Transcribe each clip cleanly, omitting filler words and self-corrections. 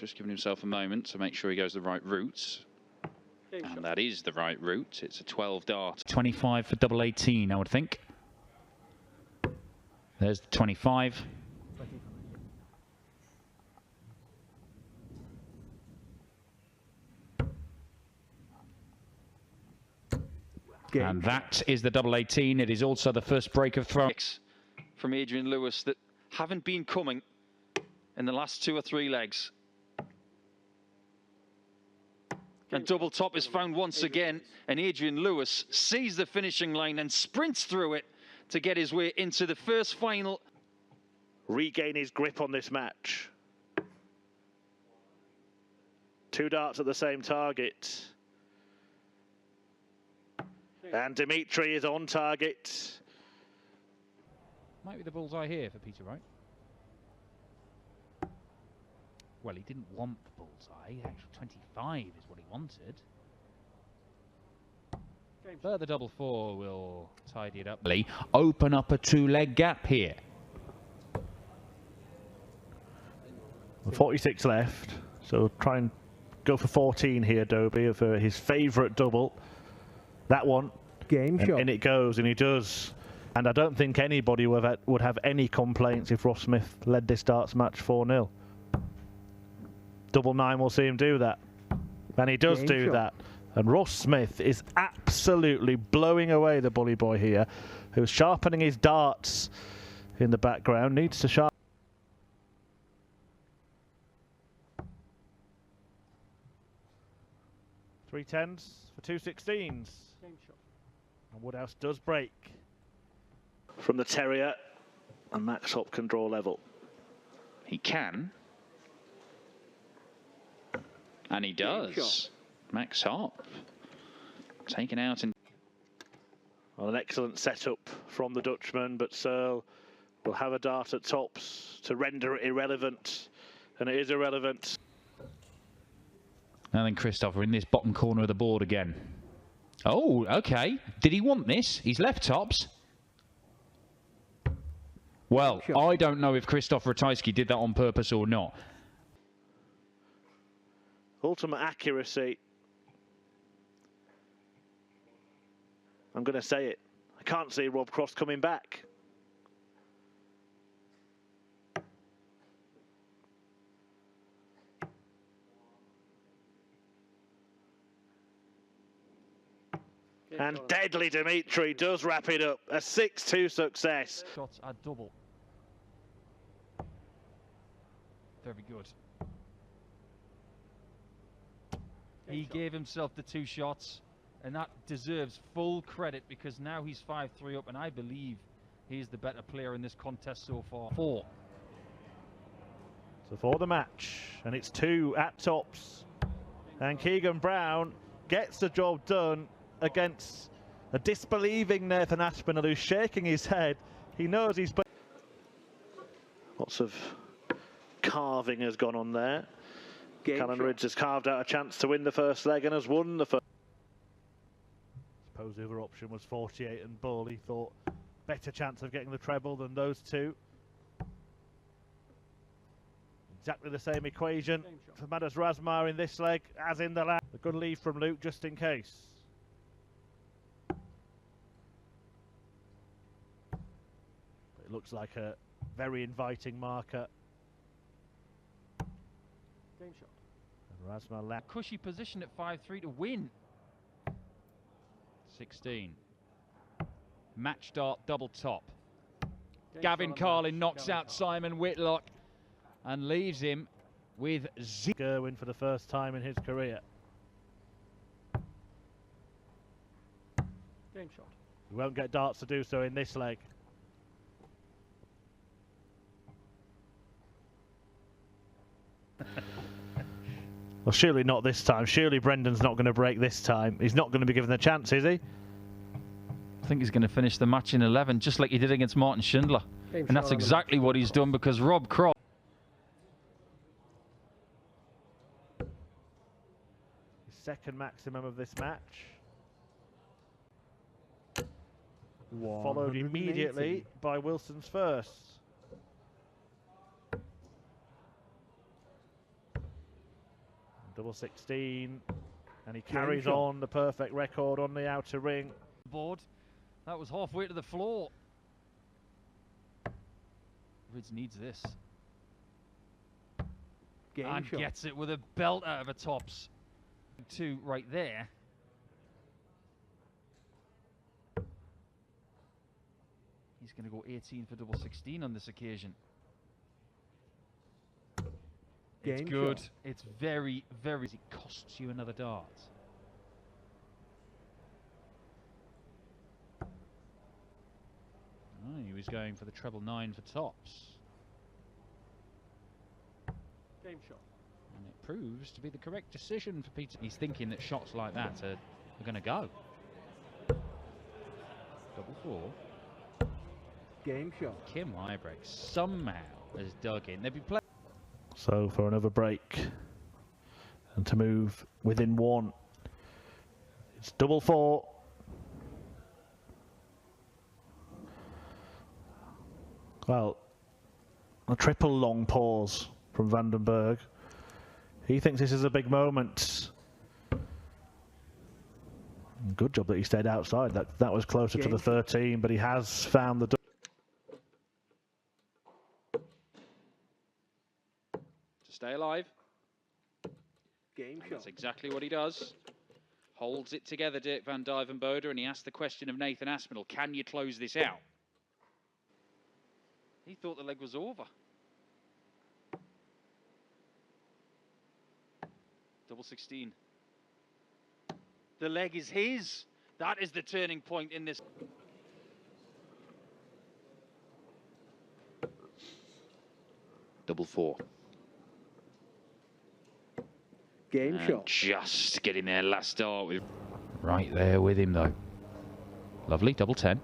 just giving himself a moment to make sure he goes the right route. And that is the right route. It's a 12 dart. 25 for double 18, I would think. There's the 25. And that is the double 18. It is also the first break of throw from Adrian Lewis that haven't been coming in the last 2 or 3 legs. And double top is found once again, and Adrian Lewis sees the finishing line and sprints through it to get his way into the first final. Regain his grip on this match. 2 darts at the same target. And Dimitri is on target. Might be the bullseye here for Peter Wright. Well, he didn't want the bullseye. Actually, 25 is what he wanted. But the double 4 will tidy it up. Open up a 2-leg gap here. 46 left. So try and go for 14 here, Dobie, for his favourite double. That one. Game shot. And it goes, and he does. And I don't think anybody would have any complaints if Ross Smith led this darts match 4-0. Double 9 will see him do that. And he does do that. And Ross Smith is absolutely blowing away the bully boy here, who's sharpening his darts in the background. Needs to sharpen. Three 10s for 2 16s. And Woodhouse does break from the Terrier, and Max Hop can draw level. He can. And he does. Max Hop taken out. Well, an excellent setup from the Dutchman, but Searle will have a dart at tops to render it irrelevant, and it is irrelevant. Now then, Christopher in this bottom corner of the board again. Oh, okay. Did he want this? He's left tops. Well, I don't know if Krzysztof Ratajski did that on purpose or not. Ultimate accuracy. I'm going to say it. I can't see Rob Cross coming back. And deadly Dimitri does wrap it up. A 6-2 success. Shots are double. Very good. He gave himself the 2 shots, and that deserves full credit because now he's 5-3 up, and I believe he's the better player in this contest so far. 4. So for the match, and it's 2 at tops. And Keegan Brown gets the job done against a disbelieving Nathan Aspinall, who's shaking his head. He knows he's... Lots of carving has gone on there. Callan Ridge has carved out a chance to win the first leg and has won the first. Suppose the other option was 48 and Bull. He thought better chance of getting the treble than those 2. Exactly the same equation for Madas Razmar in this leg as in the last. A good lead from Luke just in case. But it looks like a very inviting marker. Game shot. Razmar left. Cushy position at 5-3 to win. 16. Match dart double top. Gavin Carlin knocks out Simon Whitlock and leaves him with Gerwin for the first time in his career. Game shot. He won't get darts to do so in this leg. Well, surely not this time. Surely Brendan's not going to break this time. He's not going to be given the chance, is he? I think he's going to finish the match in 11, just like he did against Martin Schindler. And that's exactly what he's done because Rob Cross. His second maximum of this match. Followed immediately by Wilson's first. Double 16, and he carries on the perfect record on the outer ring. Board. That was halfway to the floor. Rids needs this. And gets it with a belt out of a tops. 2 right there. He's going to go 18 for double 16 on this occasion. It's good. It's very, very... It costs you another dart. Oh, he was going for the treble 9 for tops. Game shot. And it proves to be the correct decision for Peter. He's thinking that shots like that are going to go. Double 4. Game shot. Kim Wybreck somehow has dug in. They'd be playing. So for another break, and to move within 1, it's double 4. Well, a triple long pause from Vandenberg. He thinks this is a big moment. Good job that he stayed outside. That was closer to the 13, but he has found the... Stay alive. Game shot. That's exactly what he does. Holds it together, Dirk van Dijvenbode, and he asked the question of Nathan Aspinall, can you close this out? He thought the leg was over. Double 16. The leg is his. That is the turning point in this. Double 4. Game shot. Just getting there last start with. Right there with him though. Lovely, double 10.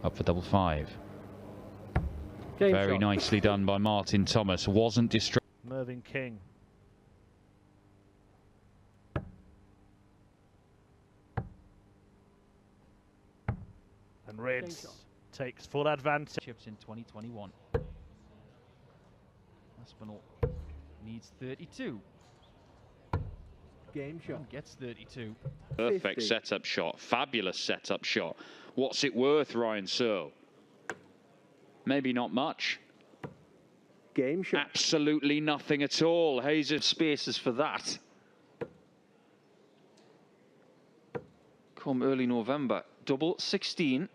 Up for double 5. Very nicely done by Martin Thomas. Wasn't distracted. Mervyn King. And Rids takes full advantage. Chips in 2021. Aspinall needs 32. Game shot. And gets 32. Perfect 50. setup shot. Fabulous setup shot. What's it worth, Ryan Searle? Maybe not much. Game shot. Absolutely nothing at all. Hazer Spaces for that. Come early November. Double 16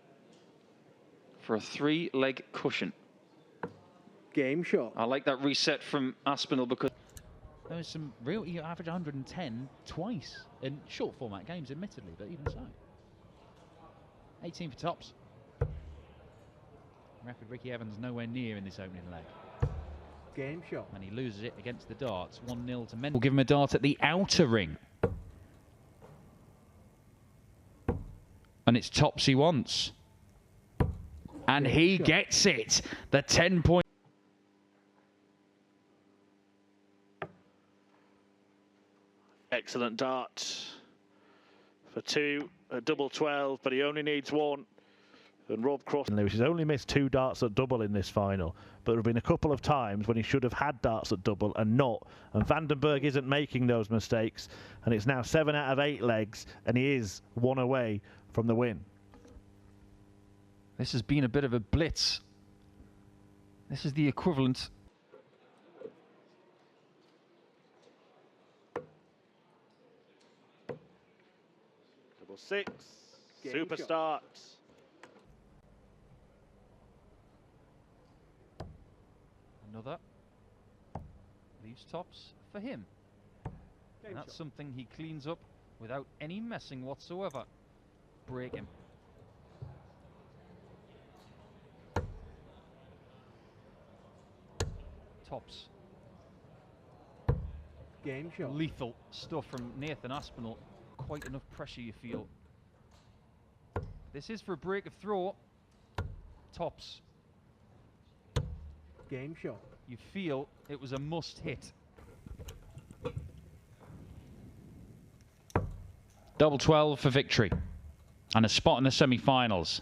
for a 3-leg cushion. Game shot. I like that reset from Aspinall because there was some real. You average 110 twice in short format games, admittedly, but even so. 18 for tops. Rapid Ricky Evans nowhere near in this opening leg. Game shot. And he loses it against the darts. 1-0 to Men. We'll give him a dart at the outer ring. And it's tops he wants. And he gets it. The 10-point. Excellent dart for 2 at double 12, but he only needs 1. And Rob Cross and Lewis has only missed 2 darts at double in this final, but there have been a couple of times when he should have had darts at double and not. And Vandenberg isn't making those mistakes, and it's now 7 out of 8 legs, and he is 1 away from the win. This has been a bit of a blitz. This is the equivalent. Double 6. Super start. Another. Leaves tops for him. And that's something he cleans up without any messing whatsoever. Break him. Tops. Game shot. Lethal stuff from Nathan Aspinall. Quite enough pressure, you feel. This is for a break of throw. Tops. Game shot. You feel it was a must hit. Double 12 for victory. And a spot in the semi-finals.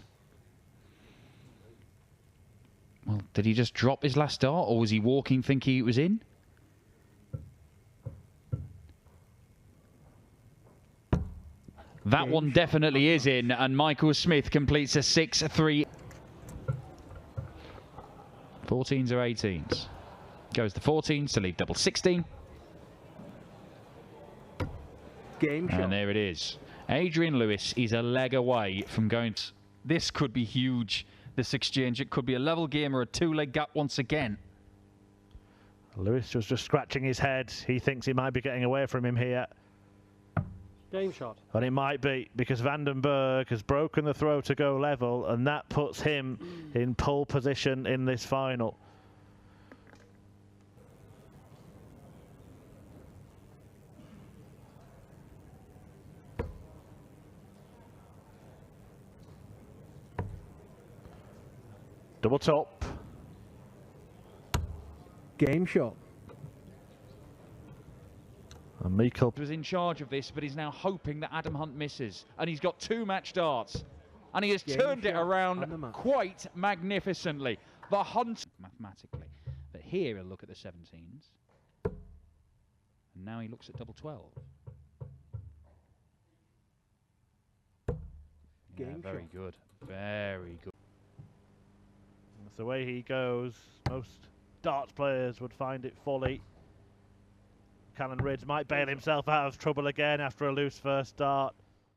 Well, did he just drop his last dart, or was he walking thinking it was in? That Game one shot. definitely is in, and Michael Smith completes a 6-3. 14s or 18s. Goes the 14s to leave double 16. Game shot. And there it is. Adrian Lewis is a leg away from going to... This could be huge, this exchange. It could be a level game or a two-leg gap once again. Lewis was just scratching his head. He thinks he might be getting away from him here. Game shot. And it might be, because Vandenberg has broken the throw to go level, and that puts him in pole position in this final. Double top. Game shot. And Mikkel Was in charge of this, but he's now hoping that Adam Hunt misses. And he's got 2 match darts. And he has Game turned it shot around on the mat. quite magnificently. The Hunt... mathematically. But here, a look at the 17s. And now he looks at double 12. Yeah, Game very shot. good. Very good. That's the way he goes. Most darts players would find it folly. Callan Ridge might bail himself out of trouble again after a loose first dart.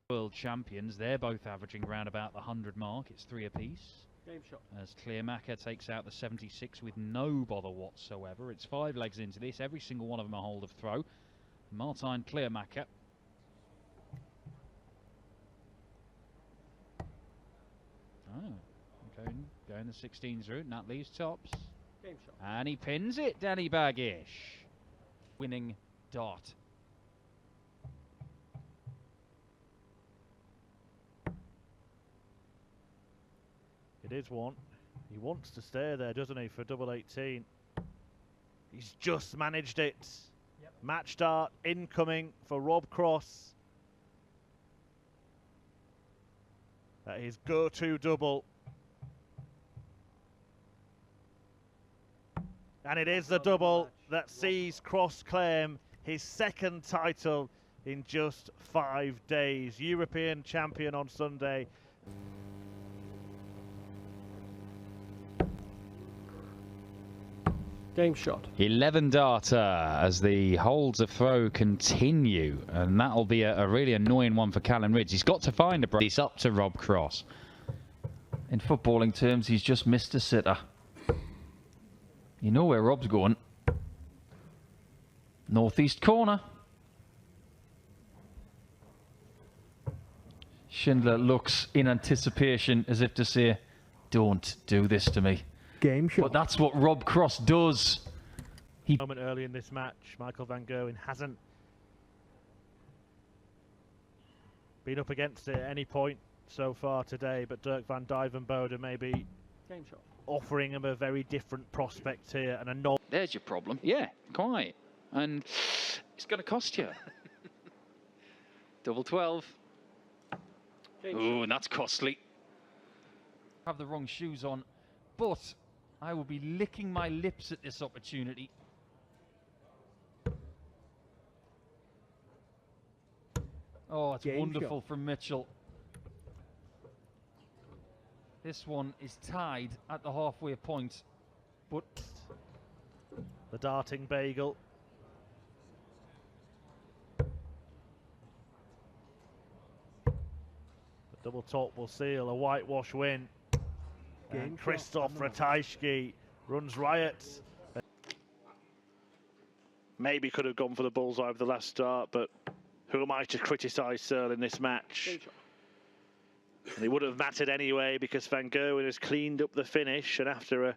World champions, they're both averaging around about the 100 mark. It's 3 apiece. Game shot. As Clearmacher takes out the 76 with no bother whatsoever. It's 5 legs into this, every single one of them a hold of throw. Martijn Clearmacher. Oh, going the 16s route, and that leaves tops. Game shot. And he pins it, Danny Baggish. Winning dart. It is one. He wants to stay there, doesn't he, for double 18. He's just managed it. Yep. Match dart incoming for Rob Cross. That is go-to double. And it is the double that sees Cross claim his 2nd title in just 5 days. European champion on Sunday. Game shot. 11 darter as the holds of throw continue, and that'll be a really annoying one for Callan Ridge. He's got to find a break. He's up to Rob Cross. In footballing terms, he's just missed a sitter. You know where Rob's going. Northeast corner. Schindler looks in anticipation as if to say, don't do this to me. Game shot. But that's what Rob Cross does. Moment early in this match, Michael van Gerwen hasn't been up against it at any point so far today, but Dirk van Dijvenbode may be Game shot. offering him a very different prospect here, and a nod. There's your problem. Yeah, quite. And it's going to cost you. Double 12. Oh, and that's costly. Have the wrong shoes on, but I will be licking my lips at this opportunity. Oh, it's Game wonderful shot. from Mitchell. This one is tied at the halfway point, but The darting bagel. The double top will seal a whitewash win. Game And shot Christoph on the mat. Ratajski runs riot. Maybe could have gone for the bullseye with the last start, but who am I to criticise Searle in this match? Game shot. And he would have mattered anyway because Van Gerwen has cleaned up the finish, and after a...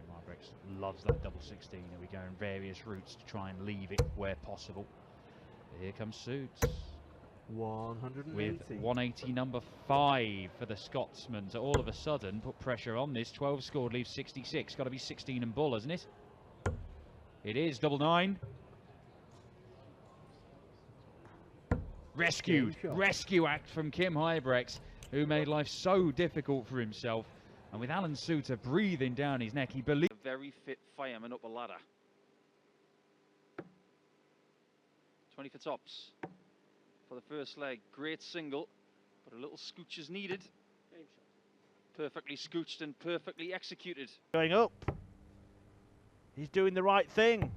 Marbrix loves that double 16, and we go in various routes to try and leave it where possible. But here comes Suits 180. with 180 number 5 for the Scotsman to all of a sudden put pressure on this. 12 scored, leaves 66. Got to be 16 and bull, isn't it? It is double 9. Rescued. Game shot. Rescue act from Kim Huybrechts, who made life so difficult for himself. And with Alan Suter breathing down his neck, he believed. A very fit fireman up a ladder. 20 for tops for the first leg. Great single, but a little scooch is needed. Perfectly scooched and perfectly executed. Going up. He's doing the right thing.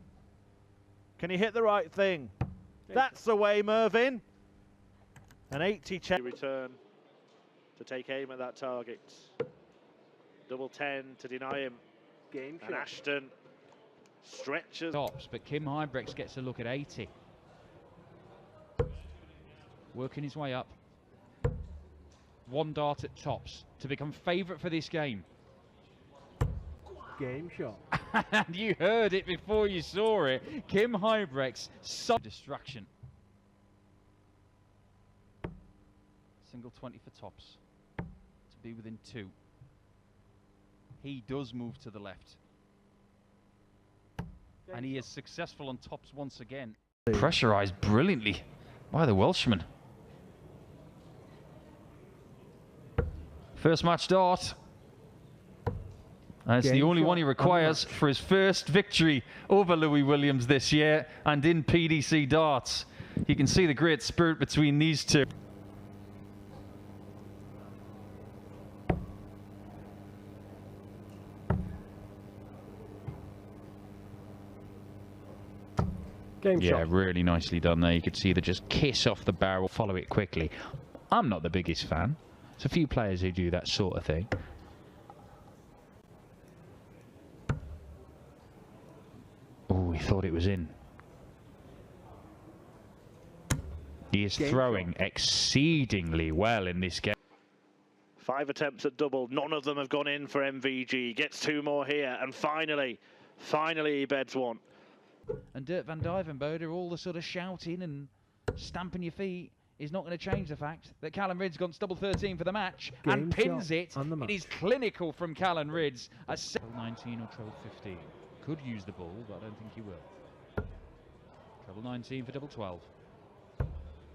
Can he hit the right thing? That's the way, Mervyn. An 80 check. Return to take aim at that target. Double 10 to deny him. Game and shot. Ashton stretches. Tops, but Kim Hybrex gets a look at 80. Working his way up. One dart at tops to become favourite for this game. Game shot. And you heard it before you saw it. Kim Hybrex, distraction. Single 20 for tops to be within 2. He does move to the left. And he is successful on tops once again. Pressurised brilliantly by the Welshman. First match dart. And it's the only one he requires for his first victory over Louis Williams this year and in PDC darts. You can see the great spirit between these two. Game Yeah, shot. really nicely done there. You could see the just kiss off the barrel, follow it quickly. I'm not the biggest fan. There's a few players who do that sort of thing. Oh, he thought it was in. He is throwing exceedingly well in this game. 5 attempts at double, none of them have gone in for MVG. Gets 2 more here, and finally he beds one. And Dirk van Dijvenbode, all the sort of shouting and stamping your feet is not going to change the fact that Callan Ridd's gone double 13 for the match and pins it. It is clinical from Callan Ridd's at 19 or treble 15. Could use the ball, but I don't think he will. Treble 19 for double 12.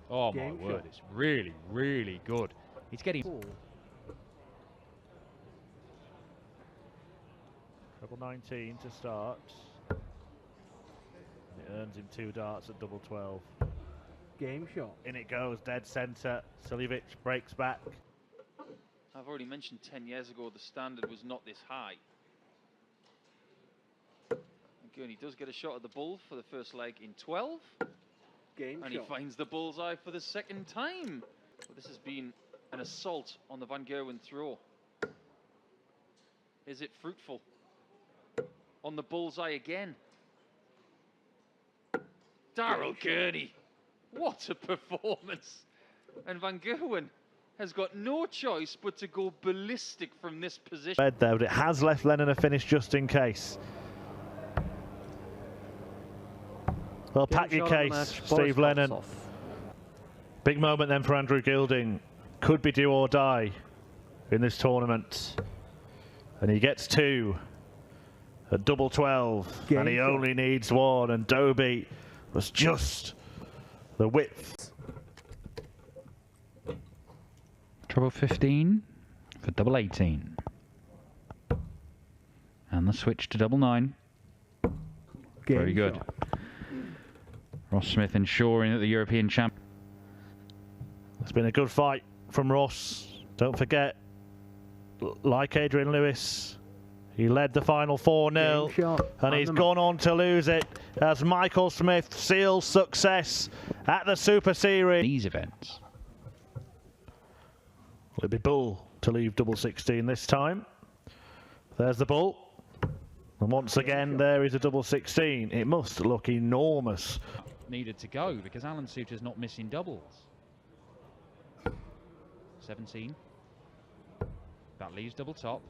Oh my word, it's really, really good. It's getting... Treble 19 to start. And it earns him 2 darts at double 12. Game shot. In it goes, dead centre. Siljevic breaks back. I've already mentioned 10 years ago the standard was not this high. Again, he does get a shot at the bull for the first leg in 12. Game and shot. he finds the bullseye for the second time. But this has been an assault on the Van Gerwen throw. Is it fruitful? On the bullseye again. Daryl Gurney. What a performance. And Van Gerwen has got no choice but to go ballistic from this position. There, but it has left Lennon a finish just in case. Well, pack your case, Steve Lennon. Big moment then for Andrew Gilding. Could be do or die in this tournament. And he gets 2 at double 12. And he only needs 1. And Dobie was just the width. Treble 15 for double 18. And the switch to double 9. Very good. Ross Smith ensuring that the European champ. It's been a good fight from Ross. Don't forget, like Adrian Lewis, he led the final 4-0, and he's gone on to lose it as Michael Smith seals success at the Super Series. These events. It'll be Bull to leave double 16 this time. There's the Bull. And once again, there is a double 16. It must look enormous. Needed to go because Alan Suter's not missing doubles. 17. That leaves double top.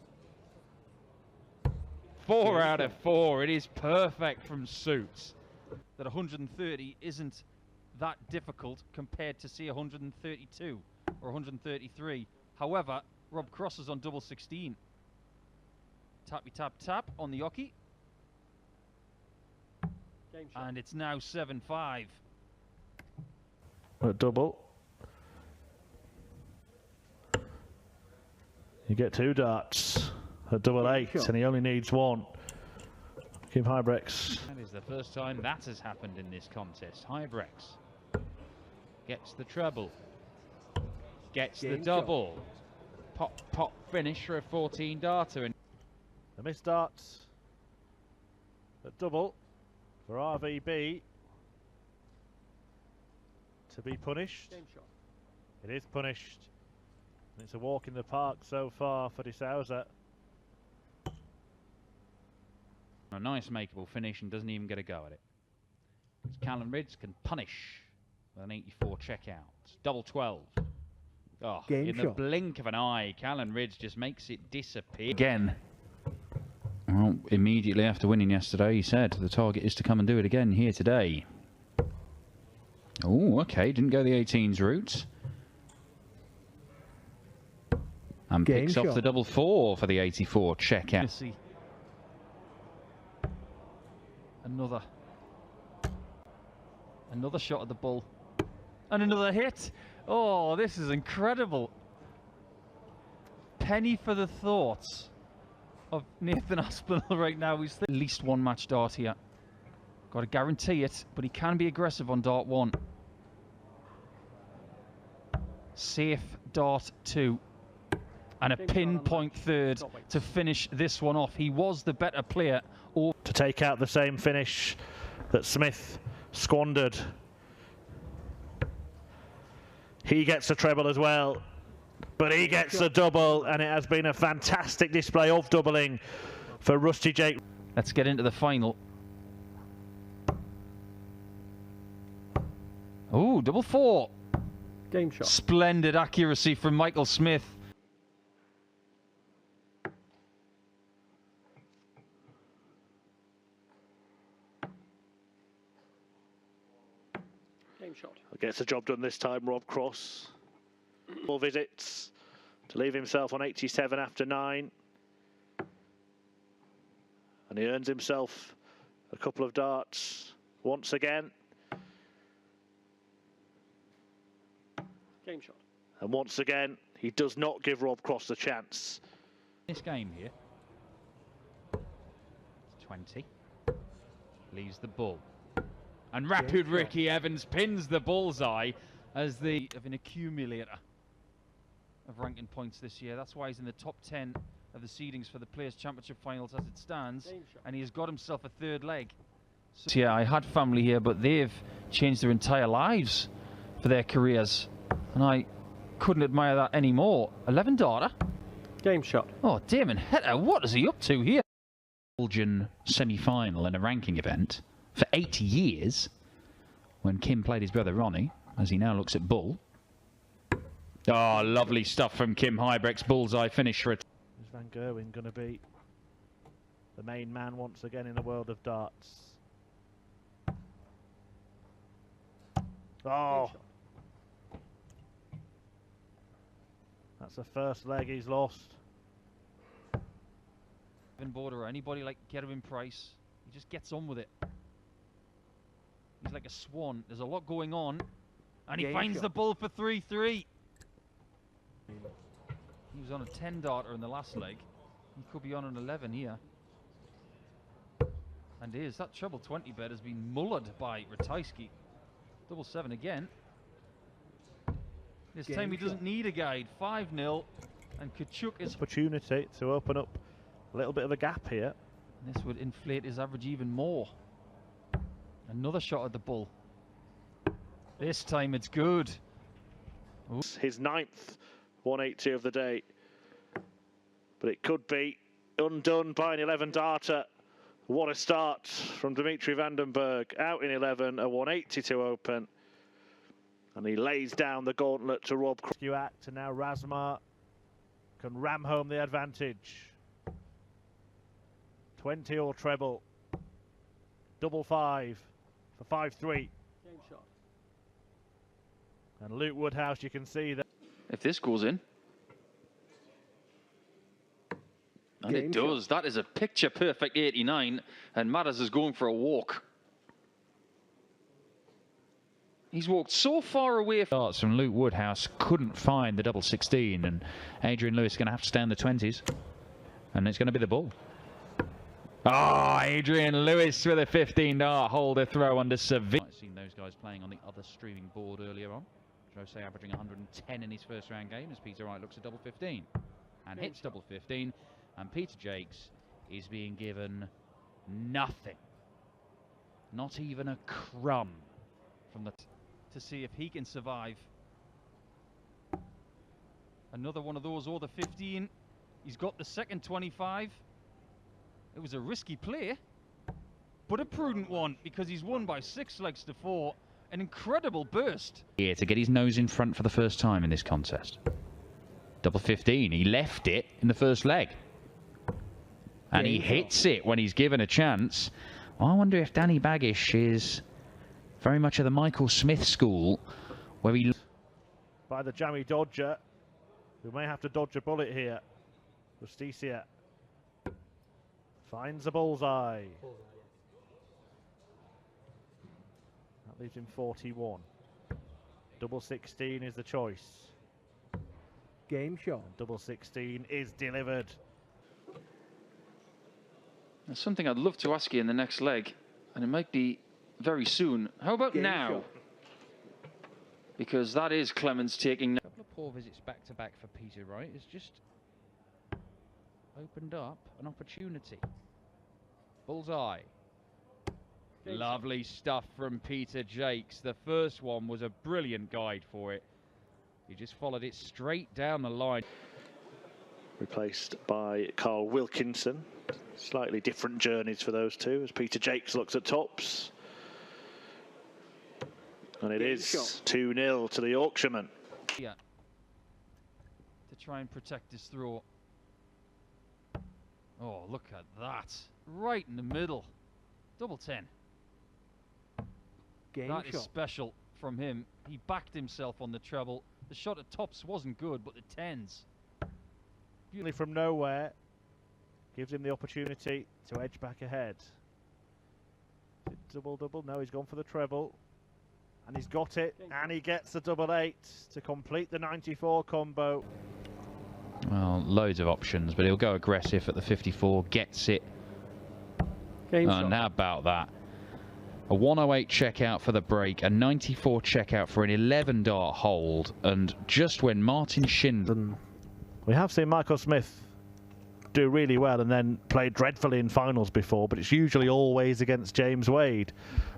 4 out of 4. It is perfect from Suits. That 130 isn't that difficult compared to say 132 or 133. However, Rob Cross is on double 16. Tappy tap tap on the Yoki. And it's now 7-5. A double. You get 2 darts at double 8, and he only needs 1. Kim Hybrex. That is the first time that has happened in this contest. Hybrex Gets the treble. Gets the double. Pop, pop finish for a 14 darter. And the missed darts at double for RVB to be punished. Game shot. It is punished. And it's a walk in the park so far for De Souza. A nice makeable finish and doesn't even get a go at it. Callum Ridge can punish with an 84 checkout. Double 12. Oh, in the blink of an eye, Callum Ridge just makes it disappear. Again. Well, immediately after winning yesterday, he said the target is to come and do it again here today. Oh, okay, didn't go the 18s route. And picks off the double 4 for the 84 checkout. Another shot at the bull. And another hit. Oh, this is incredible. Penny for the thoughts of Nathan Aspinall right now. He's at least one match dart here. Got to guarantee it, but he can be aggressive on dart 1. Safe dart 2. And a pinpoint third to finish this one off. He was the better player. To take out the same finish that Smith squandered. He gets the treble as well, but he gets the double, and it has been a fantastic display of doubling for Rusty Jake. Let's get into the final. Oh, double 4. Game shot. Splendid accuracy from Michael Smith. Game shot. Gets the job done this time, Rob Cross. 4 visits to leave himself on 87 after 9. And he earns himself a couple of darts once again. Game shot. And once again, he does not give Rob Cross the chance. This game here. 20. Leaves the bull. And rapid Ricky Evans pins the bullseye as the of an accumulator of ranking points this year. That's why he's in the top 10 of the seedings for the Players' Championship finals as it stands, and he has got himself a third leg. So yeah, I had family here, but they've changed their entire lives for their careers, and I couldn't admire that anymore. 11 darter. Game shot. Oh, Damon Hetter, what is he up to here? Belgian semi-final in a ranking event for 8 years when Kim played his brother Ronnie, as he now looks at bull. Oh, lovely stuff from Kim Huybrecht's bullseye finish for it. Is Van Gerwen going to be the main man once again in the world of darts? Oh! That's the first leg he's lost. Border or anybody like Kerwin Price, he just gets on with it. He's like a swan. There's a lot going on, and he finds the bull for 3-3. He was on a 10 darter in the last leg. He could be on an 11 here. And here's that treble 20 bet has been mullered by Ratajski. Double 7 again. This time he doesn't need a guide. 5-0, and Kachuk is opportunity to open up a little bit of a gap here. And this would inflate his average even more. Another shot at the bull. This time it's good. Ooh. His 9th 182 of the day. But it could be undone by an 11 darter. What a start from Dimitri Vandenberg. Out in 11, a 182 open. And he lays down the gauntlet to Rob Cross. And now Razmar can ram home the advantage. 20 or treble. Double 5 for 5-3. Game shot. And Luke Woodhouse, you can see that. If this goes in. And it does. That is a picture perfect 89. And Matters is going for a walk. He's walked so far away Darts from Luke Woodhouse, couldn't find the double 16, and Adrian Lewis is going to have to stay in the 20s. And it's going to be the bull. Oh, Adrian Lewis with a 15-dart holder throw under severe. I've seen those guys playing on the other streaming board earlier on. Jose averaging 110 in his first round game as Peter Wright looks at double 15 and hits double 15, and Peter Jakes is being given nothing, not even a crumb from the to see if he can survive. Another one of those, or the 15. He's got the second 25. It was a risky play, but a prudent one because he's won by 6 legs to 4. An incredible burst. Here to get his nose in front for the first time in this contest. Double 15. He left it in the first leg. And he hits it when he's given a chance. I wonder if Danny Baggish is very much of the Michael Smith school, where he... By the jammy dodger, who may have to dodge a bullet here. Justicia finds a bullseye. That leaves him 41. Double 16 is the choice. Game shot. Double 16 is delivered. There's something I'd love to ask you in the next leg, and it might be very soon. How about now? Shot. Because that is Clemens taking... A couple of poor visits back-to-back for Peter Wright has just opened up an opportunity. Bullseye. Lovely stuff from Peter Jakes. The first one was a brilliant guide for it. He just followed it straight down the line. Replaced by Carl Wilkinson. Slightly different journeys for those two as Peter Jakes looks at tops. And it is 2-0 to the Yorkshireman. Yeah. To try and protect his throw. Oh, look at that. Right in the middle. Double 10. That is special from him. He backed himself on the treble. The shot at tops wasn't good, but the 10s. From nowhere, gives him the opportunity to edge back ahead. Double. No, he's gone for the treble. And he's got it, and he gets the double 8 to complete the 94 combo. Well, loads of options, but he'll go aggressive at the 54, gets it. And how about that? A 108 checkout for the break, a 94 checkout for an 11-dart hold, and just when Martin Schindler... We have seen Michael Smith do really well and then play dreadfully in finals before, but it's usually always against James Wade.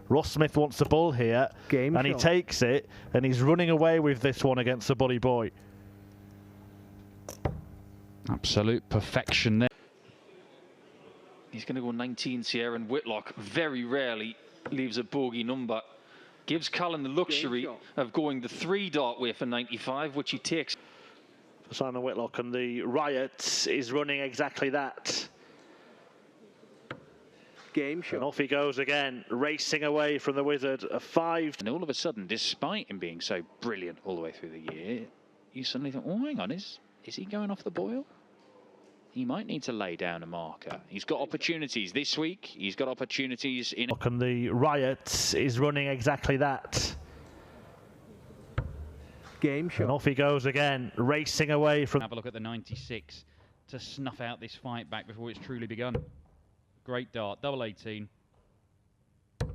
Ross Smith wants the bull here, and he takes it, and he's running away with this one against the Bully Boy. Absolute perfection there. He's going to go 19 Sierra, and Whitlock very rarely leaves a bogey number. Gives Callan the luxury of going the 3-dart way for 95, which he takes. For Simon Whitlock, and the Riot is running exactly that. Game shot. And off he goes again, racing away from the Wizard. A 5. And all of a sudden, despite him being so brilliant all the way through the year, you suddenly think, oh, hang on, is he going off the boil? He might need to lay down a marker. He's got opportunities this week. He's got opportunities in... And the Riot is running exactly that. Game shot. And off he goes again, racing away from... Have a look at the 96 to snuff out this fight back before it's truly begun. Great dart, double 18. The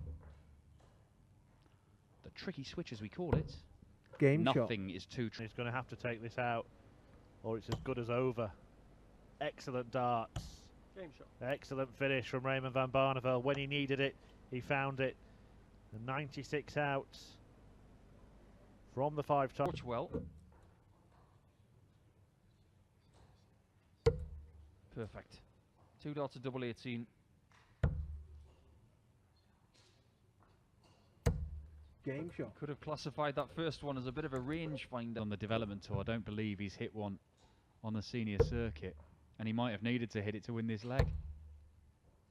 tricky switch, as we call it. Game Nothing shot. is too tricky. He's going to have to take this out, or it's as good as over. Excellent darts. Game shot. Excellent finish from Raymond van Barneveld. When he needed it, he found it. The 96 out from the 5 times. Watch well. Perfect. 2 darts at double 18. Game shot. Could have classified that first one as a bit of a range finder. On the development tour, I don't believe he's hit one on the senior circuit, and he might have needed to hit it to win this leg.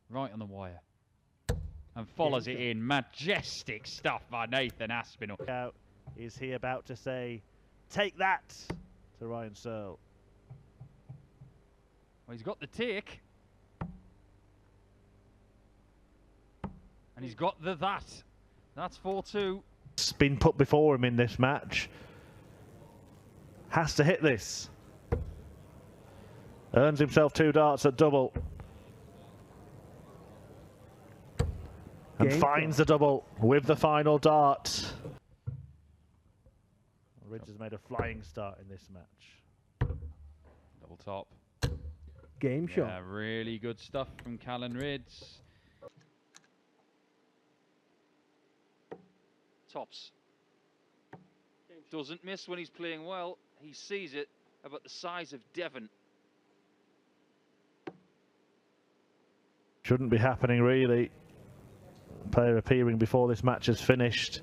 Right on the wire. And follows it in. Majestic stuff by Nathan Aspinall. Is he about to say, take that, to Ryan Searle? Well, he's got the take. And he's got the that. That's 4-2. It's been put before him in this match. Has to hit this. Earns himself 2 darts at double. And finds the double with the final dart. Ridge has made a flying start in this match. Double top. Game shot. Yeah, really good stuff from Callan Ridds. Tops. Doesn't miss when he's playing well. He sees it about the size of Devon. Shouldn't be happening really. Player appearing before this match is finished.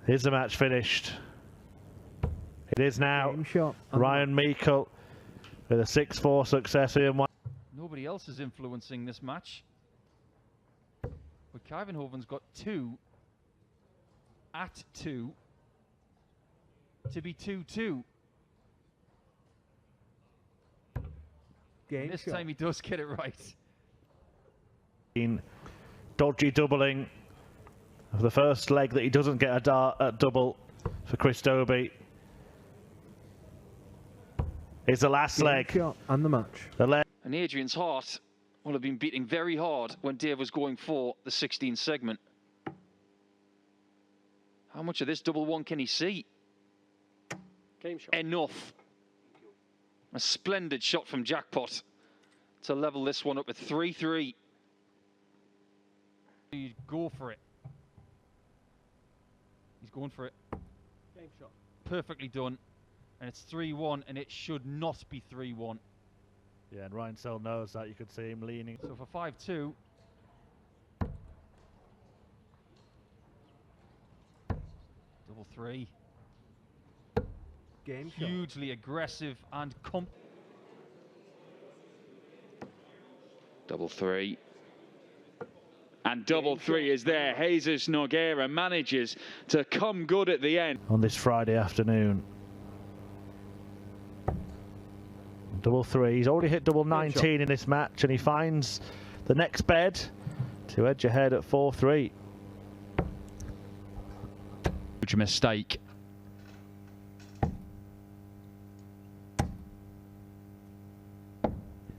Is the match finished? It is now. Game shot. Ryan Meikle with a 6-4 success here. Nobody else is influencing this match. But Kuyvenhoven's got 2 at 2 to be 2-2. Game This shot. time he does get it right. Dodgy doubling of the first leg that he doesn't get a dart at double for Chris Dobie. Is the last leg. Shot and the match. The leg. And Adrian's heart will have been beating very hard when Dave was going for the 16 segment. How much of this double one can he see? Game shot. Enough. A splendid shot from Jackpot to level this one up at 3-3. You go for it. He's going for it. Game shot. Perfectly done. And it's 3-1, and it should not be 3-1. Yeah, and Ryan Sell knows that. You could see him leaning. So for 5-2. Double 3. Game shot. Hugely aggressive and Double 3. And double 3 is there. Jesus Nogueira manages to come good at the end. On this Friday afternoon. Double 3. He's already hit double 19 in this match, and he finds the next bed to edge ahead at 4-3. Huge mistake.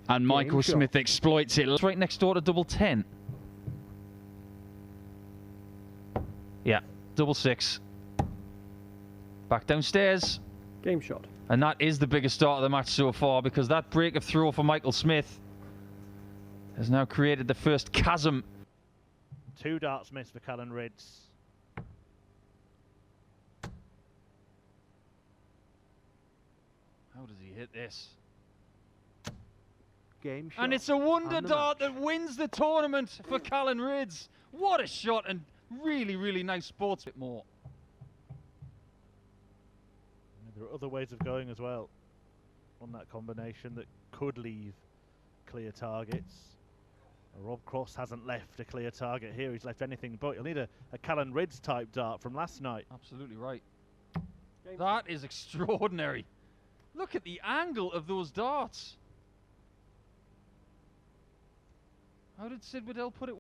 And Michael Smith exploits it. It's right next door to double 10. Yeah, double 6. Back downstairs. Game shot. And that is the biggest start of the match so far, because that break of throw for Michael Smith has now created the first chasm. 2 darts missed for Callan Ridds. How does he hit this? Game shot. And it's a wonder And the dart match. that wins the tournament for Callan Ridds. What a shot, and really, really nice sports. Bit more. There are other ways of going as well on that combination that could leave clear targets. Rob Cross hasn't left a clear target here. He's left anything but. You'll need a Callan Ridds type dart from last night. Absolutely right. That is extraordinary. Look at the angle of those darts. How did Sid Waddell put it?